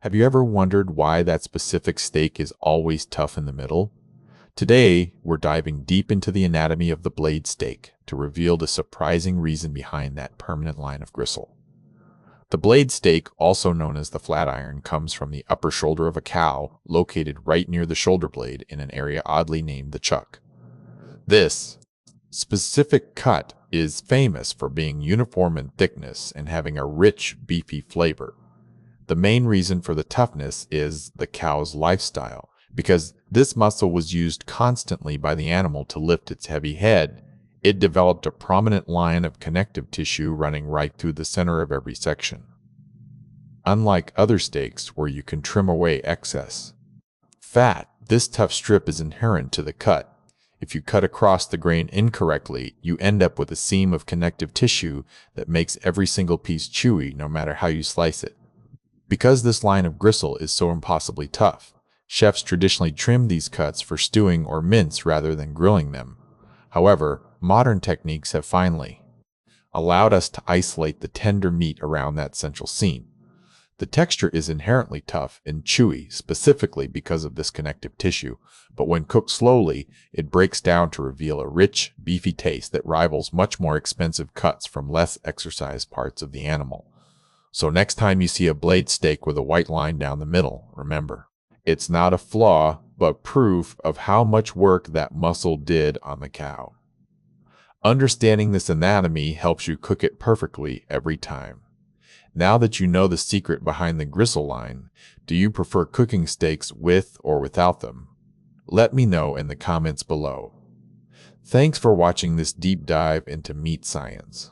Have you ever wondered why that specific steak is always tough in the middle? Today, we're diving deep into the anatomy of the blade steak to reveal the surprising reason behind that permanent line of gristle. The blade steak, also known as the flat iron, comes from the upper shoulder of a cow, located right near the shoulder blade in an area oddly named the chuck. This specific cut is famous for being uniform in thickness and having a rich, beefy flavor. The main reason for the toughness is the cow's lifestyle, because this muscle was used constantly by the animal to lift its heavy head. It developed a prominent line of connective tissue running right through the center of every section. Unlike other steaks where you can trim away excess fat, this tough strip is inherent to the cut. If you cut across the grain incorrectly, you end up with a seam of connective tissue that makes every single piece chewy no matter how you slice it. Because this line of gristle is so impossibly tough, chefs traditionally trim these cuts for stewing or mince rather than grilling them. However, modern techniques have finally allowed us to isolate the tender meat around that central seam. The texture is inherently tough and chewy, specifically because of this connective tissue, but when cooked slowly, it breaks down to reveal a rich, beefy taste that rivals much more expensive cuts from less exercised parts of the animal. So next time you see a blade steak with a white line down the middle, remember, it's not a flaw, but proof of how much work that muscle did on the cow. Understanding this anatomy helps you cook it perfectly every time. Now that you know the secret behind the gristle line, do you prefer cooking steaks with or without them? Let me know in the comments below. Thanks for watching this deep dive into meat science.